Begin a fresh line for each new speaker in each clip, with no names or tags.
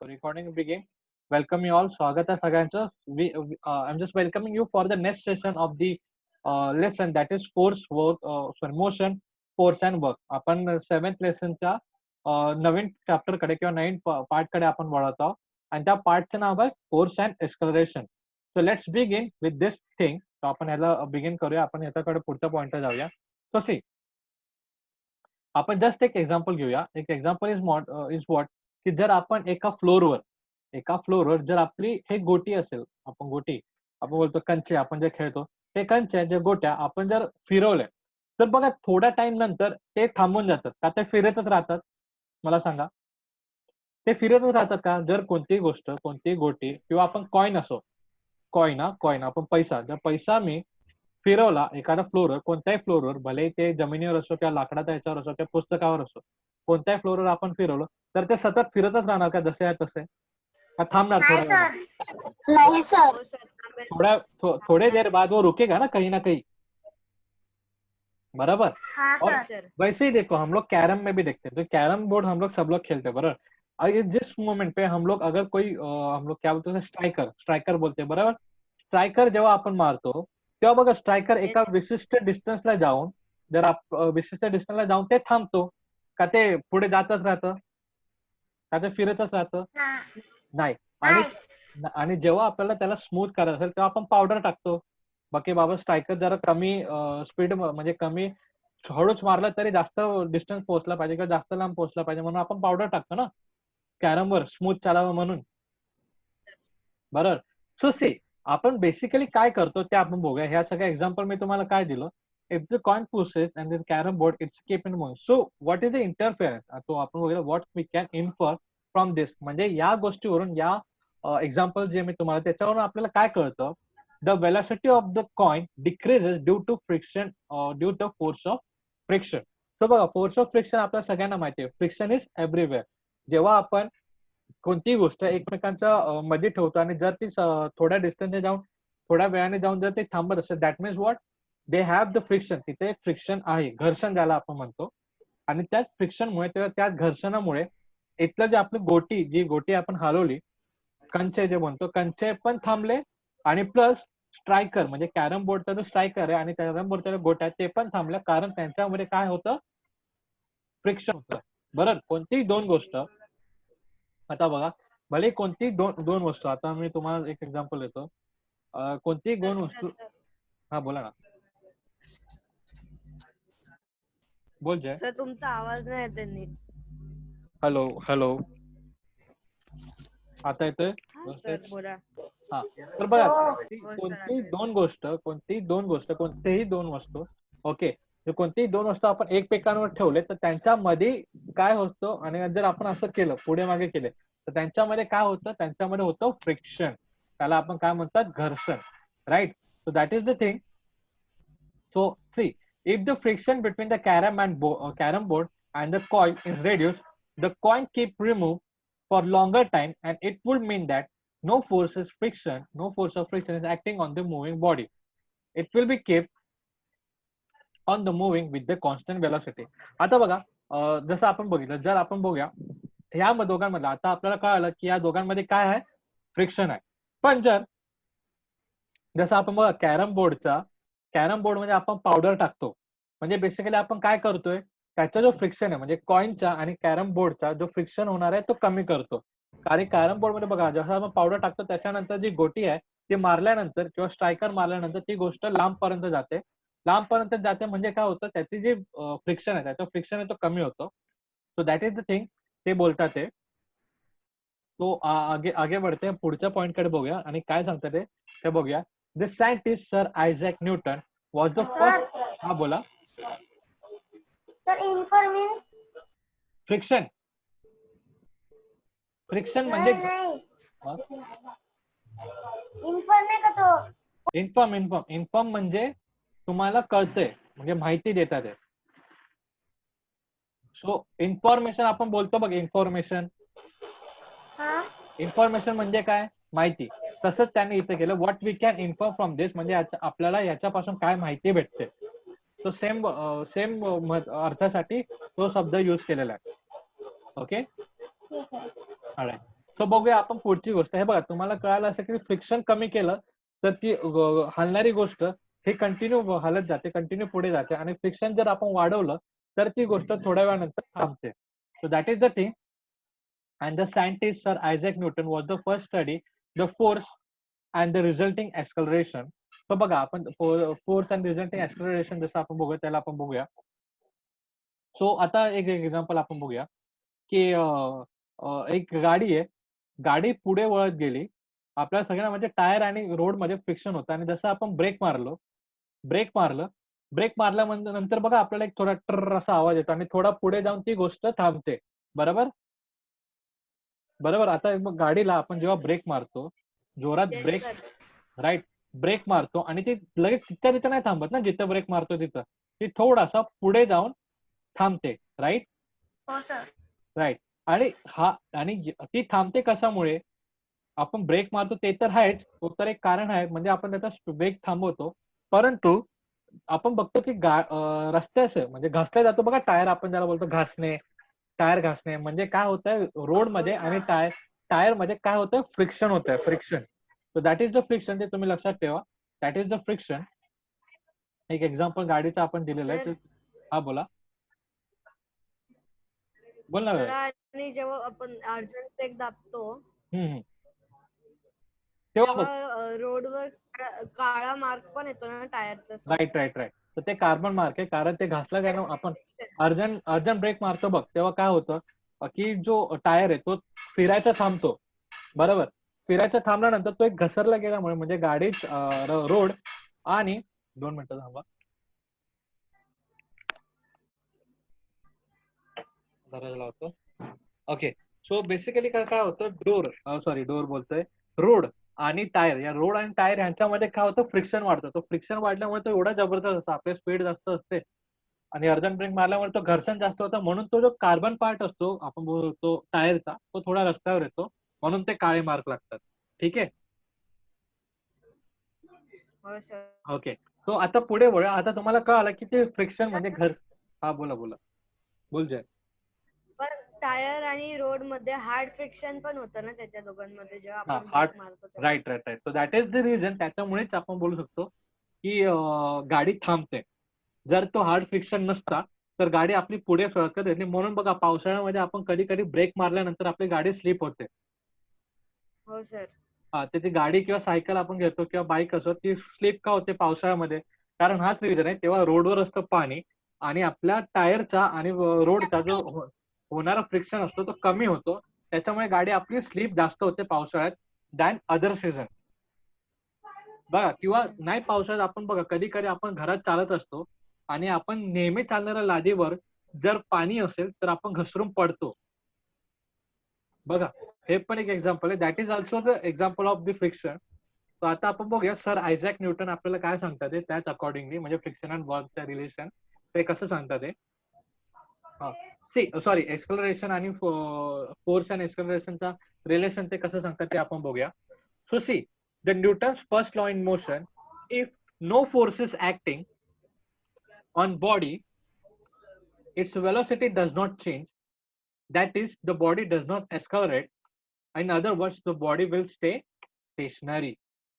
recording begin. Welcome you all. स्वागत आहे सगळ्यांचं. I'm just welcoming you for the next session of the lesson that is force, work, motion, force and work. आपण 7th लेसनच्या नवीन chapter कडे किंवा नवीन part कडे आपण वळत आहोत आणि त्या पार्टचं नाव आहे force and acceleration. So let's begin with this thing. तर आपण याला बिगिन करूया. आपण याच्याकडे पुढच्या पॉइंटला जाऊया. सो सी, आपण जस्ट एक एक्झाम्पल घेऊया. एक एक्झाम्पल इज व्हॉट की जर आपण एका फ्लोअरवर जर आपली हे गोटी असेल, आपण बोलतो कंचे, आपण जे खेळतो ते कंचे जे गोट्या आपण जर फिरवले तर बघा थोड्या टाइम नंतर ते थांबून जातात का ते फिरतच राहतात? मला सांगा, ते फिरतच राहतात का? जर कोणतीही गोष्ट, कोणतीही गोटी किंवा आपण कॉईन आपण पैसा, जर पैसा मी फिरवला एखादा फ्लोअरवर, कोणत्याही फ्लोअरवर, भले ते जमिनीवर असो किंवा लाकडाच्या याच्यावर असो किंवा पुस्तकावर असो, कोणत्याही फ्लोअरवर आपण फिरवलं तर ते सतत फिरतच राहणार का जसे आहे तसे? का थांबणार थोड्या
नहीं सर.
थोड़े देर बाद वो रुकेगा ना कहीं. बराबर.
हाँ
और
सर.
वैसे ही देखो हम लोग कैरम में भी देखते हैं, तो कैरम बोर्ड हम लोग सब लोग खेलते हैं बराबर. और जिस मोमेंट पे हम लोग अगर कोई हम लोग क्या बोलते हैं स्ट्रायकर बोलते हैं बराबर. स्ट्रायकर जेव्हा आपण मारतो तेव्हा बघा स्ट्रायकर एका विशिष्ट डिस्टन्सला जाऊन, जर विशिष्ट डिस्टन्सला जाऊन ते थांबतो का ते पुढे जातच राहतं का ते फिरतच राहतं? नाही. आणि जेव्हा आपल्याला त्याला स्मूथ करायचं असेल तेव्हा आपण पावडर टाकतो. बाकी बाबा स्ट्रायकर जरा कमी स्पीड म्हणजे कमी हळूच मारलं तरी जास्त डिस्टन्स पोहोचला पाहिजे किंवा जास्त लांब पोहोचला पाहिजे म्हणून आपण पावडर टाकतो ना कॅरमवर स्मूथ चालावं म्हणून. बरोबर. सो सी, आपण बेसिकली काय करतो ते आपण बघूया. ह्या सगळ्या एक्झाम्पल मी तुम्हाला काय दिलं. If the coin pushes and the carrom board it's keep in moving. So what is the interference, तो आपण बघूया what we can infer from this. म्हणजे या गोष्टीवरून, या एक्झाम्पल जे मी तुम्हाला त्याच्यावरून आपल्याला काय कळतं, the velocity of the coin decreases due to friction, due to force of friction. So बघा, फोर्स ऑफ फ्रिक्शन आपल्याला सगळ्यांना माहिती आहे. Friction is everywhere. जेव्हा आपण कोणतीही गोष्ट एकमेकांच्या मध्ये ठेवतो आणि जर ती थोड्या डिस्टन्सने जाऊन, थोड्या वेळाने जाऊन जर ते थांबत असेल, that means what, they have the friction. तिथे एक फ्रिक्शन आहे, घर्षण ज्याला आपण म्हणतो. आणि त्याच फ्रिक्शनमुळे, त्या घर्षणामुळे इथलं जे आपली जी गोटी आपण हलवली, कंचे जे म्हणतो, कंचे पण थांबले आणि प्लस स्ट्रायकर म्हणजे कॅरम बोर्डचा जो स्ट्रायकर आहे आणि कॅरम बोर्डच्या जो गोट्या ते पण थांबल्या, कारण त्यांच्यामध्ये काय होतं, फ्रिक्शन होतं. बरोबर. कोणतीही दोन गोष्ट, आता बघा, भले कोणतीही दोन वस्तू, आता मी तुम्हाला एक एक्झाम्पल देतो. कोणतीही दोन वस्तू, हा बोला ना. बोल जय.
सर तुमचा आवाज नाही येत नीट.
हॅलो, आता येतोय?
सर बोला.
हा, तर बघा, कोणतीही दोन वस्तू, ओके, कोणतीही दोन वस्तू आपण एकमेकांवर ठेवले तर त्यांच्यामध्ये काय होतं, आणि जर आपण असं केलं, पुढे मागे केले, तर त्यांच्यामध्ये काय होतं, त्यांच्यामध्ये होतं फ्रिक्शन. त्याला आपण काय म्हणतात, घर्षण. Right. So that is the thing. So see, if the friction between the carom board and the coin is reduced, the coin keep removed for longer time, and it would mean that no force of friction is acting on the moving body. It will be kept on the moving with the constant velocity. आता बघा, जसं आपण बघितलं, जर आपण बघूया ह्या दोघांमध्ये, आता आपल्याला कळालं की या दोघांमध्ये काय आहे, फ्रिक्शन आहे. पण जसं आपण बघा कॅरम बोर्ड म्हणजे आपण पावडर टाकतो, म्हणजे बेसिकली आपण काय करतोय, त्याचा जो फ्रिक्शन आहे म्हणजे कॉइनचा आणि कॅरम बोर्डचा जो फ्रिक्शन होणार आहे तो कमी करतो. कारण कॅरम बोर्ड मध्ये बघा, जसं आपण पावडर टाकतो त्याच्यानंतर जी गोटी आहे ती मारल्यानंतर किंवा स्ट्रायकर मारल्यानंतर ती गोष्ट लांबपर्यंत जाते म्हणजे काय होतं, त्याची जी फ्रिक्शन आहे, त्याचं फ्रिक्शन आहे तो कमी होतो. So that is the thing ते बोलतात ते. तो आगे बढ़ते हैं, पुढच्या पॉइंट कडे बघूया आणि काय सांगतात ते बघूया. The scientist sir Isaac Newton was the first. हा बोला.
सर
फ्रिक्शन म्हणजे इन्फॉर्म म्हणजे तुम्हाला कळतंय, म्हणजे माहिती देतात. सो इन्फॉर्मेशन आपण बोलतो बघ, इन्फॉर्मेशन म्हणजे काय, माहिती. तसंच त्यांनी इथे केलं, what we can inform from this, म्हणजे आपल्याला याच्यापासून काय माहिती भेटते. तो सेम अर्थासाठी तो शब्द यूज केलेला आहे. ओके. सो बघूया आपण पुढची गोष्ट. हे बघा, तुम्हाला कळालं असं की फ्रिक्शन कमी केलं तर ती हलणारी गोष्ट हे कंटिन्यू हलत जाते, कंटिन्यू पुढे जाते. आणि फ्रिक्शन जर आपण वाढवलं तर ती गोष्ट थोड्या वेळानंतर थांबते. So that is the thing. And the scientist Sir Isaac Newton was the first study the force and the resulting acceleration. So बघा, आपण फोर्स अँड रिझल्टिंग acceleration जसं आपण बघूया त्याला आपण बघूया. सो आता एक एक्झाम्पल आपण बघूया की एक गाडी आहे, गाडी पुढे वळत गेली. आपल्या सगळ्यांना म्हणजे टायर आणि रोड मध्ये फ्रिक्शन होतं आणि जसं आपण ब्रेक मारलं ब्रेक मारल्यानंतर बघा आपल्याला एक थोडा ट्र असा आवाज येतो आणि थोडा पुढे जाऊन ती गोष्ट थांबते. बरोबर बरोबर. आता मग गाडीला आपण जेव्हा ब्रेक मारतो, जोरात
Yes,
brake,
sir.
Right, brake मारतो आणि ती लगेच तिथं तिथं नाही थांबत ना, जिथं ब्रेक मारतो तिथं ती थोडासा पुढे जाऊन थांबते. राईट
हो सर.
राईट. आणि ती थांबते कशामुळे? आपण ब्रेक मारतो ते तर आहेच, तो तर एक कारण आहे, म्हणजे आपण त्याचा ब्रेक थांबवतो. परंतु आपण बघतो की रस्त्याचं म्हणजे घासला जातो बघा टायर, आपण ज्याला बोलतो घासणे, टायर घासणे. म्हणजे काय होतंय रोड मध्ये आणि टायर मध्ये काय होतं, फ्रिक्शन होतंय, friction. So that is the friction, ते तुम्ही लक्षात ठेवा. That is the friction. एक एक्झाम्पल गाडीचं आपण दिलेलं आहे.
सर,
हा बोला, बोल ना.
सर आणि जेव्हा आपण अर्जंट ब्रेक दाबतो
हम्म. तेव्हा बघ,
तेव्हा रोडवर काळा मार्क पण येतो ना टायरचा सर.
Right right right. तर ते कार्बन मार्क आहे, कारण ते घासलं गेलं. आपण अर्जंट ब्रेक मारतो बघ, तेव्हा काय होतं की जो टायर आहे तो फिरायचा थांबतो. बरोबर. फिरायचा थांबल्यानंतर तो एक घसरला गेल्यामुळे म्हणजे गाडी रोड आणि 2 मिनिटं थांबा, दरवाजा लावतो. ओके. सो बेसिकली काय होतं, डोर बोलतोय, रोड आणि टायर, या रोड आणि टायर यांच्यामध्ये काय होतं, फ्रिक्शन वाढतं. तो फ्रिक्शन वाढल्यामुळे तो एवढा जबरदस्त असतो, आपली स्पीड जास्त असते आणि अर्जंट ब्रेक मारल्यामुळे तो घर्षण जास्त होतं. म्हणून तो जो कार्बन पार्ट असतो आपण बोलतो टायरचा, तो थोडा रस्त्यावर येतो, म्हणून ते काळे मार्क लागतात. ठीक आहे.
हो सर.
ओके. सो आता पुढे वळूया. आता तुम्हाला कळालं की ते फ्रिक्शन म्हणजे हा बोला बोला, बोल जय.
पण टायर आणि रोड मध्ये हार्ड फ्रिक्शन पण होतं ना त्याच्या दोघांमध्ये जेव्हा
हा,
आपण
हार्ट,
ब्रेक मारतो तेव्हा.
Right right right. So that is the reason. त्याच्यामुळेच आपण बोलू शकतो की गाडी थांबते. जर तो हार्ड फ्रिक्शन नसता तर गाडी आपली पुढे सरकत येते. म्हणून बघा पावसाळ्यामध्ये आपण कधी कधी ब्रेक मारल्यानंतर आपली गाडी स्लिप होते.
हो सर.
हा, ती गाडी किंवा सायकल आपण घेतो किंवा बाईक असो, ती स्लिप का होते पावसाळ्यामध्ये? कारण हाच रिझन आहे, तेव्हा रोडवर असतं पाणी आणि आपल्या टायरचा आणि रोडचा जो होणारा फ्रिक्शन असतो तो कमी होतो. त्याच्यामुळे गाडी आपली स्लिप जास्त होते पावसाळ्यात दॅन अदर सीझन. बघा, किंवा नाही पावसाळ्यात आपण बघा कधी कधी आपण घरात चालत असतो आणि आपण नेहमी चालणाऱ्या लादीवर जर पाणी असेल तर आपण घसरून पडतो. बघा, हे पण एक एक्झाम्पल आहे. That is also the example of the friction. तर आता आपण बघूया सर आयझॅक न्यूटन आपल्याला काय सांगतात ते, त्याच अकॉर्डिंगली म्हणजे फ्रिक्शन अँड वर्कचं रिलेशन ते कसं सांगतात ते. सी सॉरी, एक्सप्लोरेशन आणि फोर्स अँड एक्सप्लोरेशनचा रिलेशन ते कसं सांगतात ते आपण बघूया. So see, the Newton's first law in motion, if no force is acting on body, its velocity does not change. That is, the body does not accelerate. In other words, the body will stay stationary.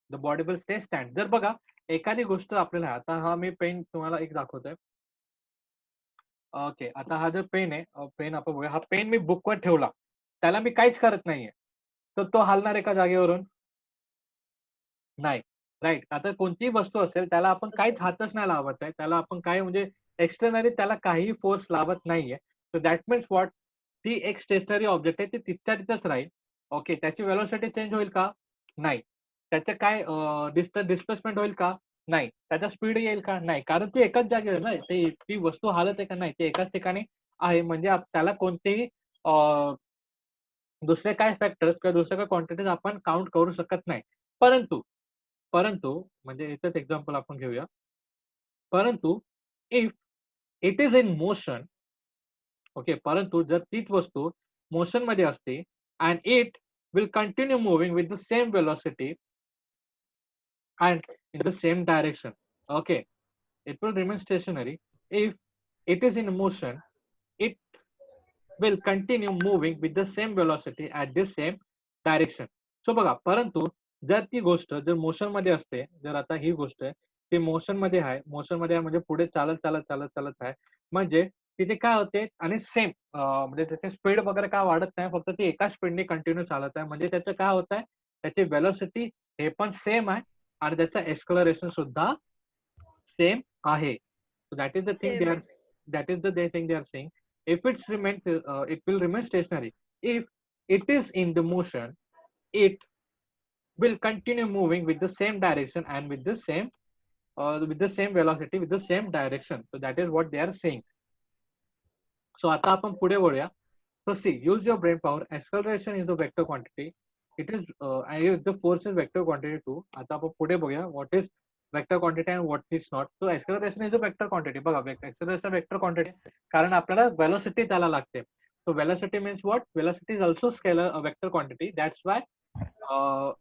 The body will stay stand. जर बघा एखादी गोष्ट आपल्याला, आता हा मी pen तुम्हाला एक दाखवतोय. ओके, आता हा जो पेन आहे, पेन आपण बघूया, हा पेन मी बुकवर ठेवला, त्याला मी काहीच करत नाहीये, तर तो हलणार एका जागेवरून? नाही. राईट. आता कोणतीही वस्तू असेल त्याला आपण काहीच हातच नाही लावत आहे, त्याला आपण काय म्हणजे एक्सटर्नली त्याला काहीही फोर्स लावत नाहीये. सो दॅट मीन्स व्हॉट, ती एक स्टेशनरी ऑब्जेक्ट आहे, ती तिथच्या तिथंच राहील. ओके. त्याची वेलोसिटी चेंज होईल का? नाही. त्याचं काय डिस्प्लेसमेंट होईल का? नाही. त्याचा स्पीड येईल का? नाही. कारण ती एकाच जागेवर ना, ती वस्तू हालत आहे का? नाही. ती एकाच ठिकाणी आहे. म्हणजे त्याला कोणतेही दुसरे काय फॅक्टर्स किंवा दुसऱ्या काय क्वांटिटीज आपण काउंट करू शकत नाही. परंतु परंतु म्हणजे याचंच एक्झाम्पल आपण घेऊया. परंतु if it is in motion, okay, परंतु जर तीच वस्तू मोशन मध्ये असते and it will continue moving with the same velocity and in the same direction. Okay, it will remain stationary. If it is in motion, it will continue moving with the same velocity at the same direction. So बघा, परंतु जर ती गोष्ट जर motion मध्ये असते, जर आता ही गोष्ट आहे, ती मोशन मध्ये आहे, मोशन मध्ये आहे म्हणजे पुढे चालत, चालत, चालत, चालत आहे. म्हणजे तिथे काय होते आणि सेम म्हणजे त्याची स्पीड वगैरे काय वाढत नाही, फक्त ती एका स्पीडने कंटिन्यू चालत आहे. म्हणजे त्याचं काय होत आहे, त्याची वेलोसिटी हे पण सेम आहे आणि त्याचं एक्सेलरेशन सुद्धा सेम आहे. So that is the thing they
same
are,
आहे.
that is the they thing they are saying. If it's remain it will remain stationary. If it is in the motion, it will continue moving with the same direction and with the same velocity with the same direction. So that is what they are saying. So आता आपण पुढे वळूया. So see, use your brain power. Acceleration is a vector quantity. It is and the force is vector quantity too. आता आपण पुढे बघूया what is vector quantity and what is not. So acceleration is a vector quantity. बघा, acceleration vector quantity कारण आपल्याला velocity त्याला लागते. So velocity means what? Velocity is also scalar a vector quantity. That's why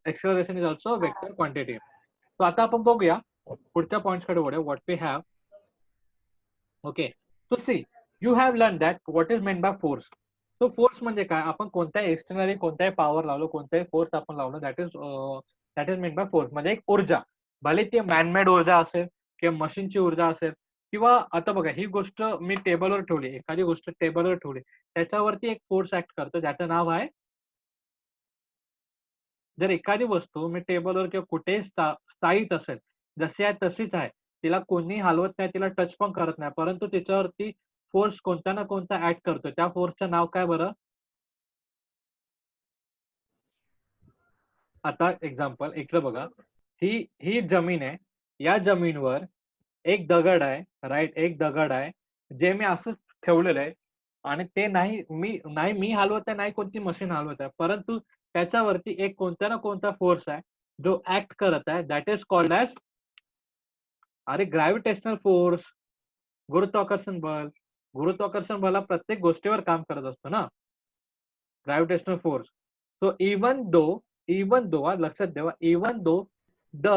acceleration is also a vector quantity. So आता आपण बघूया पुढच्या points कडे वळूया. What we have. Okay. So see, you have learned that what is meant by force. So force म्हणजे काय? आपण कोणत्याही एक्सटर्नली कोणत्याही पॉवर लावलो, कोणत्याही फोर्स आपण लावलो, that is meant by force. म्हणजे एक ऊर्जा, भले ती मॅनमेड ऊर्जा असेल किंवा मशीनची ऊर्जा असेल किंवा आता बघा, ही गोष्ट मी टेबलवर ठेवली, एखादी गोष्ट टेबलवर ठेवली, त्याच्यावरती एक फोर्स ऍक्ट करतो, ज्याचं नाव आहे. जर एखादी वस्तू मी टेबलवर किंवा कुठेही स्थायिक असेल, जशी आहे तशीच आहे, तिला कोणी हलवत नाही, तिला टच पण करत नाही, परंतु त्याच्यावरती फोर्स कोणता ना कोणता ऍक्ट करतो, त्या फोर्सचं नाव काय बरं? आता एक्झाम्पल इकडे बघा, ही ही जमीन आहे, या जमीनवर एक दगड आहे, राईट, एक दगड आहे, जे मी असंच ठेवलेलं आहे आणि ते नाही मी हलवत आहे, नाही कोणती मशीन हलवत आहे, परंतु त्याच्यावरती एक कोणता ना कोणता फोर्स आहे जो ऍक्ट करत आहे, दॅट इज कॉल्ड ॲज, अरे, ग्रॅव्हिटेशनल फोर्स, गुरुत्वाकर्षण बल. गुरुत्वाकर्षण बल हा प्रत्येक गोष्टीवर काम करत असतो ना, gravitational force. So even though लक्षात ठेवा, even though the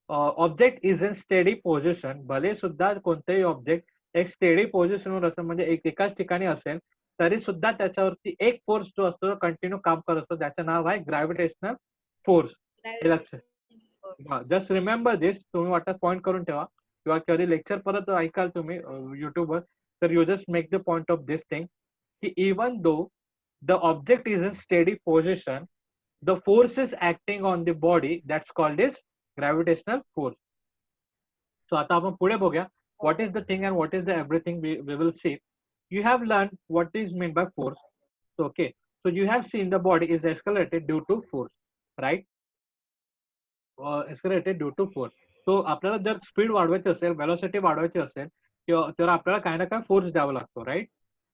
object is in steady position, भले सुद्धा कोणतेही ऑब्जेक्ट एक स्टेडी पोझिशनवर असेल, म्हणजे एकाच ठिकाणी असेल, तरी सुद्धा त्याच्यावरती एक फोर्स जो असतो कंटिन्यू काम करत असतो, ज्याचं नाव आहे ग्रॅव्हिटेशनल फोर्स. हे लक्षात, जस्ट रिमेंबर दिस. तुम्ही वाटत पॉईंट करून ठेवा किंवा कधी लेक्चर परत ऐकाल तुम्ही युट्यूबवर, तर you just make the point of this thing की even though the object is in steady position, the force is acting on the body, that's called as gravitational force. So आता आपण पुढे बघूया what is the thing and what is the everything we will see. You have learned what is meant by force. So okay, so you have seen the body is accelerated due to force, right? Accelerated due to force. So आपल्याला जर speed वाढवायची असेल, velocity वाढवायची असेल, तर आपल्याला काही ना काही फोर्स द्यावा लागतो, right?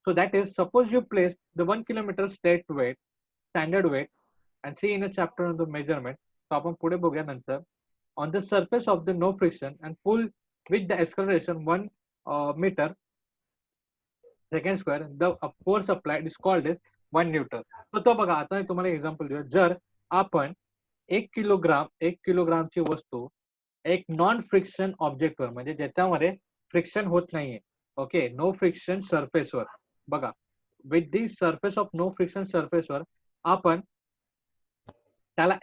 So that is, suppose you place the 1 kilometer standard weight, and see in a chapter on the measurement. So आपण पुढे बघूया नंतर. On the surface of the no friction and pull with the acceleration 1 meter second square, the force applied is called as 1 Newton. तो बघा, आता मी तुम्हाला example देऊया. जर आपण 1 किलोग्रामची वस्तू एक नॉन फ्रिक्शन ऑब्जेक्टवर, म्हणजे ज्याच्यामध्ये फ्रिक्शन होत नाहीये, ओके, नो फ्रिक्शन सरफेसवर, बघा, with the surface of no friction सरफेसवर आपण त्याला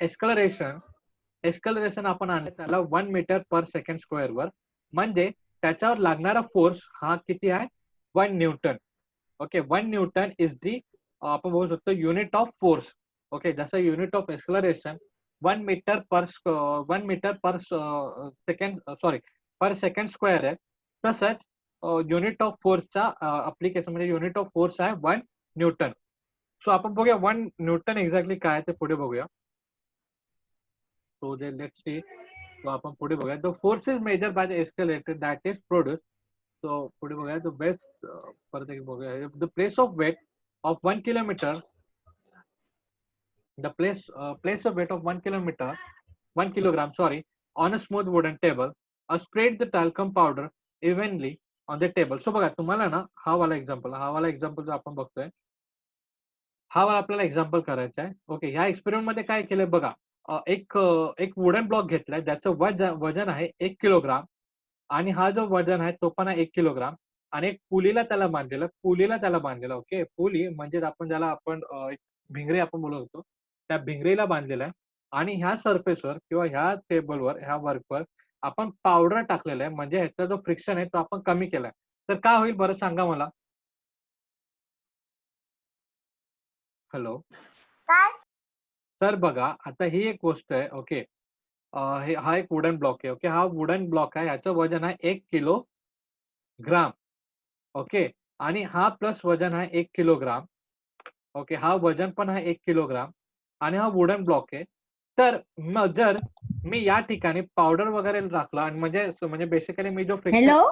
एक्सकलरेशन आपण आणलं त्याला 1 मीटर पर सेकंड स्क्वेअर वर, म्हणजे त्याच्यावर लागणारा फोर्स हा किती आहे? 1 newton. Okay, 1 newton is the, आपण बघू शकतो, युनिट ऑफ फोर्स. ओके, जसं unit of acceleration 1 metre per second, sorry, per second square आहे, तसंच युनिट ऑफ फोर्सचा अप्लिकेशन म्हणजे युनिट ऑफ फोर्स आहे 1 न्यूटन. सो आपण बघूया 1 न्यूटन एक्झॅक्टली काय ते पुढे बघूया. So let's see. सो आपण पुढे बघूया, the force is measure by the escalator that is produce. So पुढे बघूया, द बेस्ट, परत एक बघूया, the place of weight of 1 kilometre, the place of weight of 1 kilogram, sorry, on a smooth wooden table, or spread the talcum powder evenly on the table. So बघा, तुम्हाला ना हा वाला एक्झाम्पल जो आपण बघतोय, हा वाला आपल्याला एक्झाम्पल करायचा आहे. ओके, ह्या एक्सपेरिमेंट मध्ये काय केलंय बघा, एक वुडन ब्लॉक घेतलाय, ज्याचं वजन आहे 1 किलोग्राम, आणि हा जो वजन आहे तो पण आहे 1 किलोग्राम, आणि एक पुलीला त्याला बांधलेलं. ओके, पुली म्हणजे आपण ज्याला आपण एक भिंगरी आपण बोलत होतो, त्या भिंगरीला बांधलेला आहे आणि ह्या सरफेसवर किंवा ह्या टेबलवर ह्या वर्कवर आपण पावडर टाकलेला आहे, म्हणजे ह्याचा जो फ्रिक्शन आहे तो आपण कमी केलाय. तर काय होईल बरं सांगा मला? हॅलो.
काय?
तर बघा आता ही एक गोष्ट आहे. ओके. हा एक वुडन ब्लॉक आहे. ओके. हा वुडन ब्लॉक आहे. ह्याचं वजन आहे 1 किलोग्राम. ओके. आणि हा प्लस वजन आहे 1 किलोग्राम. ओके. हा वजन पण आहे 1 किलोग्राम आणि हा वुडन ब्लॉक आहे. तर मग जर मी या ठिकाणी पावडर वगैरे टाकला आणि म्हणजे बेसिकली मी जो फ्रिक्शन.
हॅलो.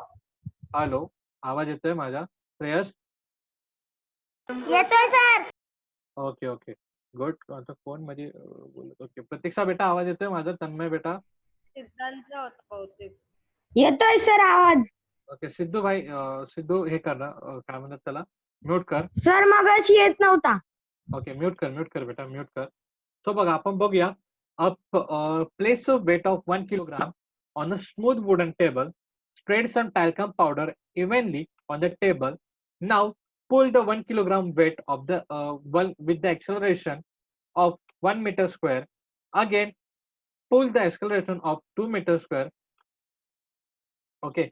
हॅलो. आवाज येतोय माझा? श्रेयस?
येतोय सर.
Okay, okay. गुड. आता फोनमध्ये बोलत. ओके. प्रतीक्षा बेटा आवाज येतोय माझा? तन्मय बेटा?
सिद्धांतचा होता बहुतेक.
येतोय सर आवाज.
ओके. सिद्धू भाई सिद्धू हे कर ना काय म्हणतात त्याला? म्यूट कर.
सर मगाशी येत नव्हता.
ओके. म्यूट कर बेटा, म्यूट कर. सो बघा आपण बघूया. Place a weight of 1 kilogram on a smooth wooden table. Spread some talcum powder evenly on the table. Now pull the 1 kilogram weight of the one with the acceleration of 1 meter square. Again, pull the acceleration of 2 meter square. Okay,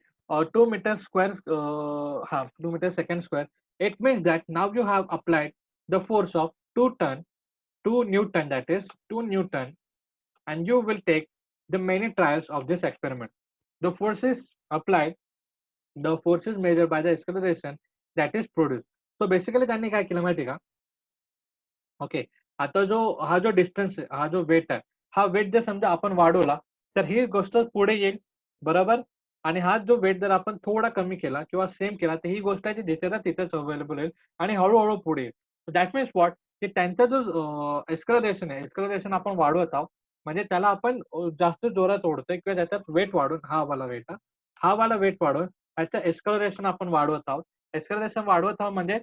2 meter square, 2 meter second square. It means that now you have applied the force of 2 Newton, that is 2 Newton, and you will take the many trials of this experiment. The forces applied, the forces measured by the acceleration that is produced. So basically त्यांनी काय केलं माहिती का? Okay. आता हा जो distance आहे, हा जो वेट आहे, हा वेट जर समजा आपण वाढवला तर ही गोष्ट पुढे येईल, बरोबर. आणि हा जो वेट जर आपण थोडा कमी केला किंवा सेम केला तर ही गोष्ट आहे ती जिथेला तिथेच अवेलेबल होईल आणि हळूहळू पुढे येईल. दॅट मीन्स व्हॉट, की त्यांचा जो एक्सलरेशन आहे, एक्सलरेशन आपण वाढवत आहोत, म्हणजे त्याला आपण जास्त जोरात ओढतोय किंवा त्याच्यात वेट वाढून हा वाला वेट वाढून त्याचं एक्सलरेशन आपण वाढवत आहोत. एक्सलरेशन वाढवत आहोत म्हणजे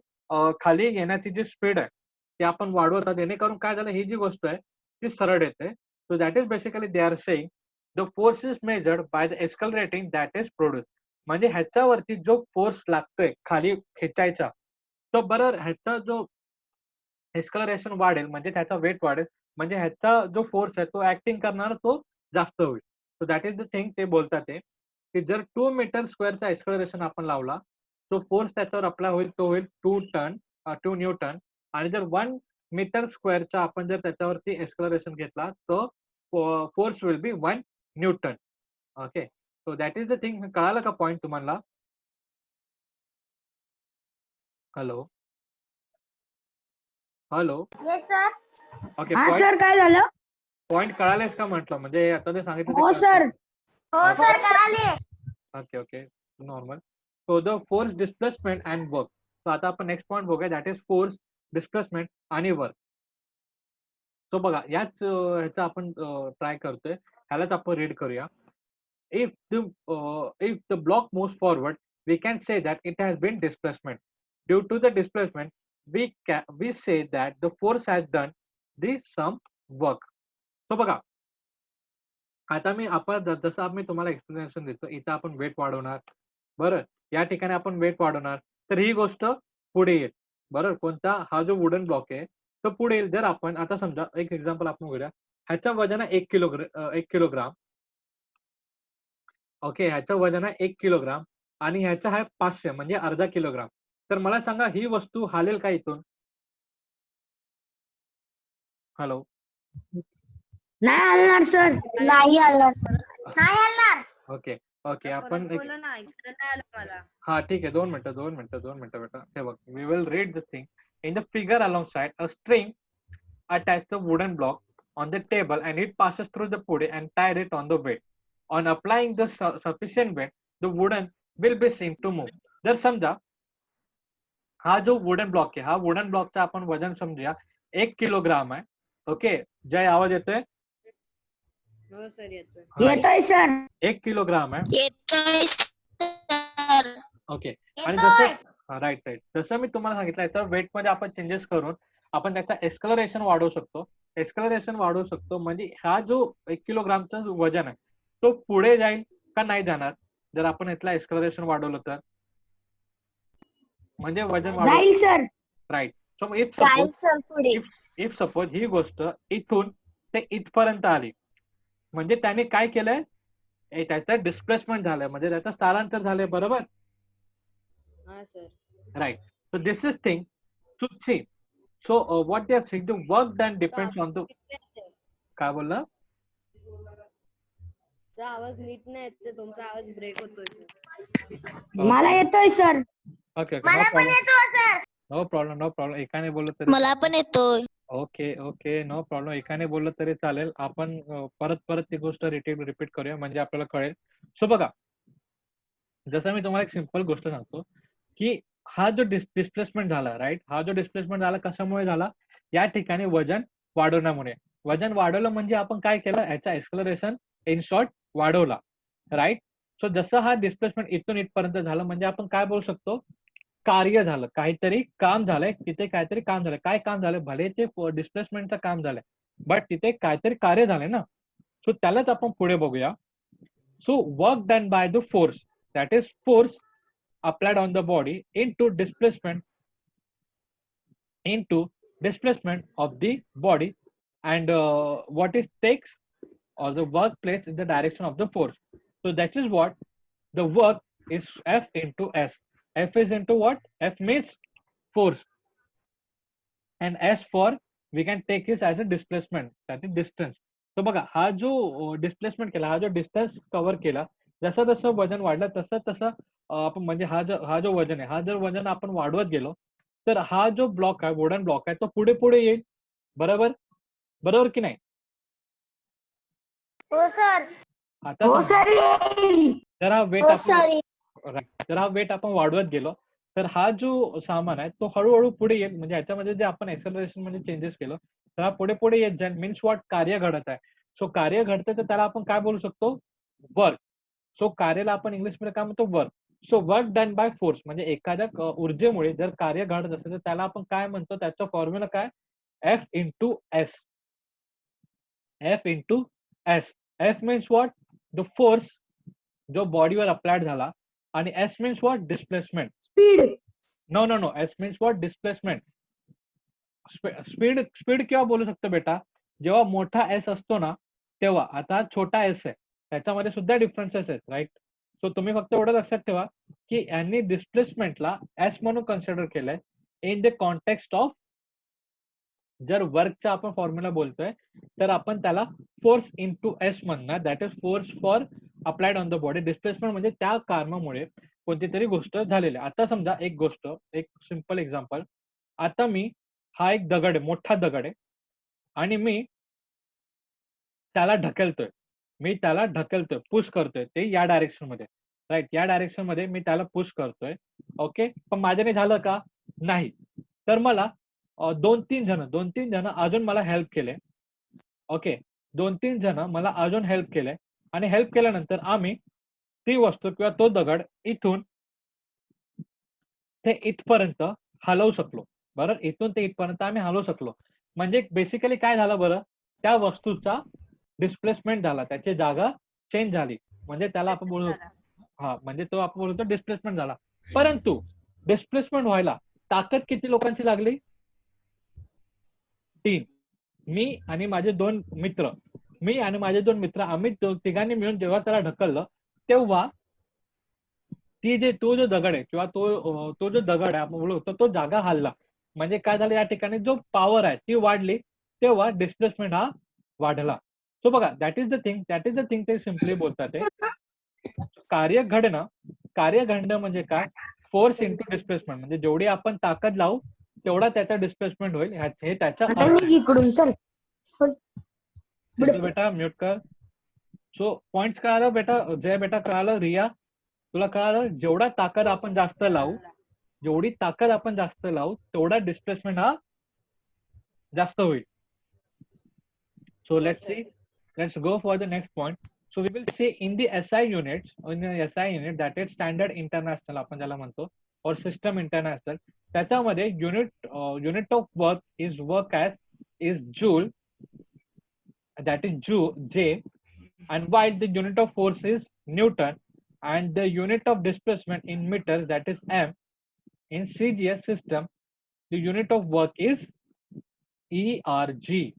खाली येण्याची जी स्पीड आहे ते आपण वाढवत आहोत, जेणेकरून काय झालं, ही जी गोष्ट आहे ती सरळ येते. So that is basically they are saying the force is measured by the accelerating that is produce. म्हणजे ह्याच्यावरती जो फोर्स लागतोय खाली खेचायचा, तो बरोबर ह्याचा जो एक्सलरेशन वाढेल म्हणजे त्याचा वेट वाढेल, म्हणजे ह्याचा जो फोर्स आहे तो ऍक्टिंग करणार तो जास्त होईल. So that is the thing ते बोलतात ते, की जर 2 मीटर स्क्वेअरचा एक्सलरेशन आपण लावला, तो फोर्स त्याच्यावर अप्लाय होईल तो होईल 2 न्यूटन. आणि जर 1 मीटर स्क्वेअरचा आपण जर त्याच्यावरती एक्सलरेशन घेतला तो force will be 1 newton. Okay. So that is the thing. कळालं का पॉइंट तुम्हाला? Hello. Hello.
Yes sir.
Okay.
हा सर काय झालं?
पॉइंट कळालेस का म्हटलं? म्हणजे आता जे सांगितलं ते
हो सर.
हो सर कळाले.
Okay, okay. Normal. So the force displacement and work. So आता आपण नेक्स्ट पॉइंट बघूया, दॅट इज फोर्स डिस्प्लेसमेंट आणि वर्क. सो बघा याच ह्याचा आपण ट्राय करतोय, ह्यालाच आपण रीड करूया. If the block moves forward, we can say that it has been displacement. Due to the displacement, we say that the force has done the some work. So बघा, आता आपण जसं आम्ही तुम्हाला एक्सप्लेनेशन देतो, इथं आपण वेट वाढवणार, बरं. या ठिकाणी आपण वेट वाढवणार, तर ही गोष्ट पुढे येईल, बरोबर. कोणता? हा जो वुडन ब्लॉक आहे तो पुढे येईल. जर आपण आता समजा एक एक्झाम्पल आपण घेऊया, ह्याचं वजन आहे 1 किलोग्राम. ओके. ह्याचं वजन आहे 1 किलोग्राम आणि ह्याचं आहे 500 म्हणजे अर्धा किलोग्राम. तर मला सांगा ही वस्तू हालेल का इथून? हॅलो.
नाही हलणार सर.
नाही आलं. नाही आलं.
Okay, okay. आपण
बोला ना, ऐकायला नाही आलं मला.
हा ठीक आहे. 2 मिनिटं बेटा. हे बघ, we will read the thing in the figure alongside a string attach the wooden block on the table and it passes through the pulley and tied it on the weight. On applying the sufficient weight, the wooden will be seen to move. जर समजा हा जो wooden block आहे, हा wooden ब्लॉकचा आपण वजन समजूया 1 किलोग्राम आहे. ओके. जय, आवाज येतोय?
हो सर येतोय.
येतोय सर.
1 किलोग्राम आहे.
येतोय सर.
ओके. आणि जसं राईट, जसं मी तुम्हाला सांगितलं तर वेट मध्ये आपण चेंजेस करून आपण त्याचा एक्सलरेशन वाढवू शकतो. एक्सलरेशन वाढवू शकतो म्हणजे हा जो 1 किलोग्रामचा वजन आहे तो पुढे जाईल का नाही जाणार, जर आपण यातला एक्सलरेशन वाढवलं तर? म्हणजे वजन वाढवलं.
जाईल सर.
राईट. सो
जाईल सर पुढे.
इफ सपोज ही गोष्ट इथून ते इथपर्यंत आली, म्हणजे त्याने काय केलंय, त्याचं डिस्प्लेसमेंट झालंय, म्हणजे त्याचं स्थलांतर झालंय, बरोबर.
हा sir.
Right. So this is thing to see. So what they are saying, the work done depends on the. काय बोलला?
आवाज नीट नाही येत, तुमचा आवाज ब्रेक होतोय.
मला येतोय सर.
ओके ओके,
मला पण येतोय sir.
No problem no problem. एकाने बोललं तरी
मला पण येतोय.
Okay okay, no problem. एकाने बोललं तरी चालेल. आपण परत परत ती गोष्ट रिपीट करूया, म्हणजे आपल्याला कळेल. सो बघा, जसं मी तुम्हाला एक सिंपल गोष्ट सांगतो की हा जो डिस्प्लेसमेंट झाला, राईट, हा जो डिस्प्लेसमेंट झाला कशामुळे झाला, या ठिकाणी वजन वाढवण्यामुळे. वजन वाढवलं म्हणजे आपण काय केलं, याचा एक्सलरेशन इन शॉर्ट वाढवला, राईट. सो जसं हा डिस्प्लेसमेंट इथून इथपर्यंत झालं, म्हणजे आपण काय बोलू शकतो, कार्य झालं, काहीतरी काम झालंय तिथे, काहीतरी काम झालंय. काय काम झालंय, भले ते डिस्प्लेसमेंटचं काम झालंय, बट तिथे काहीतरी कार्य झालंय ना. सो त्यालाच आपण पुढे बघूया. So work done by the force, that is force applied on the body into displacement of the body, and what it takes, or the work placed in the direction of the force. So that is what the work is, F into S. F is into what? F means force, and S for we can take this as a displacement, that is distance. So बघा, हा जो displacement केला, हा जो distance cover केला, जसं जसं वजन वाढलं तसं तसं आपण, म्हणजे हा जो वजन आहे, हा जर वजन आपण वाढवत गेलो, तर हा जो ब्लॉक आहे, वुडन ब्लॉक आहे, तो पुढे पुढे येईल, बरोबर, बरोबर की नाही.
हो सर.
आता
हो
समजा,
सर.
जर हा वेट जर हा वेट आपण वाढवत गेलो, तर हा जो सामान आहे तो हळूहळू पुढे येईल, म्हणजे ह्याच्यामध्ये जे आपण एक्सेलरेशन मध्ये चेंजेस केलं, तर हा पुढे पुढे येत जाईल. मीन्स वॉट, कार्य घडत आहे. सो कार्य घडतं, तर त्याला आपण काय बोलू शकतो, वर्क. सो कार्याला आपण इंग्लिशमध्ये काय म्हणतो, work. So work done by force, म्हणजे एखाद्या ऊर्जेमुळे जर कार्य घडत असेल, तर त्याला आपण काय म्हणतो, त्याचा फॉर्म्युला काय, F into S. F into S. F means what, the force जो बॉडीवर अप्लाइड झाला, आणि S means what, displacement.
Speed.
No no no, S means what, displacement. Speed केव्हा बोलू शकतो बेटा, जेव्हा मोठा एस असतो ना तेव्हा. आता छोटा एस आहे, त्याच्यामध्ये सुद्धा डिफरन्सेस आहेत, राईट. सो तुम्ही फक्त एवढं लक्षात ठेवा की यांनी डिस्प्लेसमेंटला एस म्हणून कन्सिडर केलंय इन द कॉन्टेक्स्ट ऑफ, जर वर्कचा आपण फॉर्म्युला बोलतोय, तर आपण त्याला फोर्स इंटू एस म्हणणार, that is force for applied on the body. Displacement म्हणजे त्या कारणामुळे कोणती तरी गोष्ट झालेली. आता समजा एक गोष्ट, एक सिंपल एक्झाम्पल, आता मी, हा एक दगड आहे, मोठा दगड आहे, आणि मी त्याला ढकलतोय, पुश करतोय, ते या डायरेक्शन मध्ये, राईट, या डायरेक्शन मध्ये मी त्याला पुश करतोय. ओके, पण माझ्याने झालं का, नाही. तर मला दोन तीन जण अजून मला हेल्प केले. ओके, 2-3 जण मला अजून हेल्प केले, आणि हेल्प केल्यानंतर आम्ही ती वस्तू किंवा तो दगड इथून ते इथपर्यंत हलवू शकलो, बरं. इथून ते इथपर्यंत आम्ही हलवू शकलो, म्हणजे बेसिकली काय झालं बरं, त्या वस्तूचा डिस्प्लेसमेंट झाला, त्याची जागा चेंज झाली, म्हणजे त्याला आपण बोलू, हा, म्हणजे तो आपण बोलतो डिस्प्लेसमेंट झाला. परंतु डिस्प्लेसमेंट व्हायला ताकद किती लोकांची लागली, 3. मी आणि माझे 2 मित्र, आम्ही तिघांनी मिळून जेव्हा त्याला ढकललं, तेव्हा तो जो दगड आहे, किंवा तो जो दगड आहे आपण बोलतो, तो जागा हलला, म्हणजे काय झालं, या ठिकाणी जो पॉवर आहे ती वाढली, तेव्हा डिस्प्लेसमेंट हा वाढला. सो बघा, दॅट इज द थिंग ते सिम्पली बोलतात ते कार्य घडणं म्हणजे काय, फोर्स इंटू डिस्प्लेसमेंट, म्हणजे जेवढी आपण ताकद लावू तेवढा त्याचा डिस्प्लेसमेंट होईल, हे त्याचा
आता
अर्थ
मी इकडून चल.
बेटा म्यूट कर. सो पॉइंट्स कळालं बेटा, जय बेटा कळालं, रिया तुला कळालं, जेवढा ताकद आपण जास्त लावू, तेवढा डिस्प्लेसमेंट हा जास्त होईल. So let's go for the next point. So we will see in the SI unit, that is standard international आपण ज्याला म्हणतो, or system international, त्याच्यामध्ये unit of work is joule, that is J, and while the unit of force is Newton, and the unit of displacement in meters, that is M. In CGS system, the unit of work is ERG,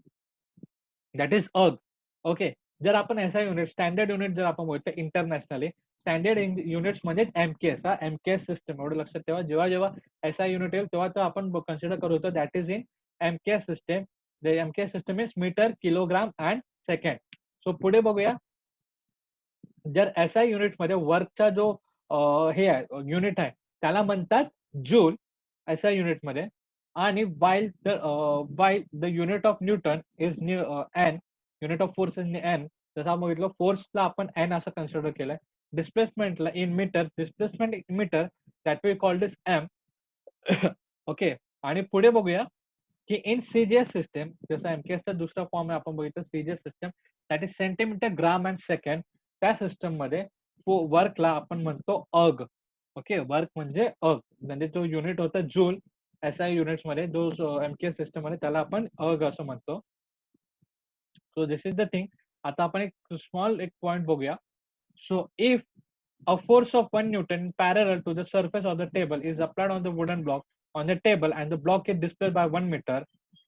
that is अर्ग. Okay, जर आपण SI unit standard unit जर आपण बोलतो internationally standard units म्हणजे MKS. हा MKS system, एवढं लक्षात ठेवा. जेव्हा जेव्हा SI युनिट येईल तेव्हा तो आपण कन्सिडर करतो that is in MKS system. The MKS system is metre, kilogram and second. So पुढे बघूया, जर SI युनिट मध्ये वर्कचा जो हे आहे युनिट आहे त्याला म्हणतात जूल SI युनिट मध्ये. आणि while the unit of Newton is N, unit of force is N. जसं आपण बघितलं फोर्सला आपण N असं कन्सिडर केलंय. डिस्प्लेसमेंटला in metre, displacement in metre that we called is M. Okay, आणि पुढे बघूया की इन CGS सिस्टम, जसं MKSचा दुसरा फॉर्म आहे आपण बघितलं CGS system, that is centimetre, gram and second. त्या सिस्टम मध्ये वर्कला आपण म्हणतो अर्ग. ओके, वर्क म्हणजे अर्ग, म्हणजे जो युनिट होता जूल SI युनिट्स मध्ये, जो MKS सिस्टम मध्ये त्याला आपण अर्ग असं म्हणतो. So this is the thing. आता आपण एक स्मॉल एक पॉइंट बघूया. So if a force of 1 Newton parallel to the surface of the table is applied on the wooden block on the table and the block is displaced by 1 meter,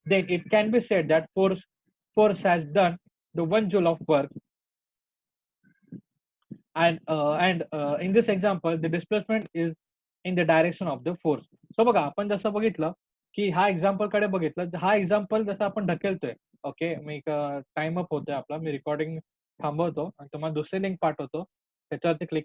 then it can be said that force has done the 1 joule of work. And in this example the displacement is in the direction of the force. So बघा, आपण जसं बघितलं की हा example कडे बघितलं, हा example जसं आपण ढकलतोय. ओके, मी टाइम अप होतोय आपला, मी रेकॉर्डिंग थांबवतो आणि तुम्हाला दुसरी लिंक पाठवतो, त्याच्यावरती क्लिक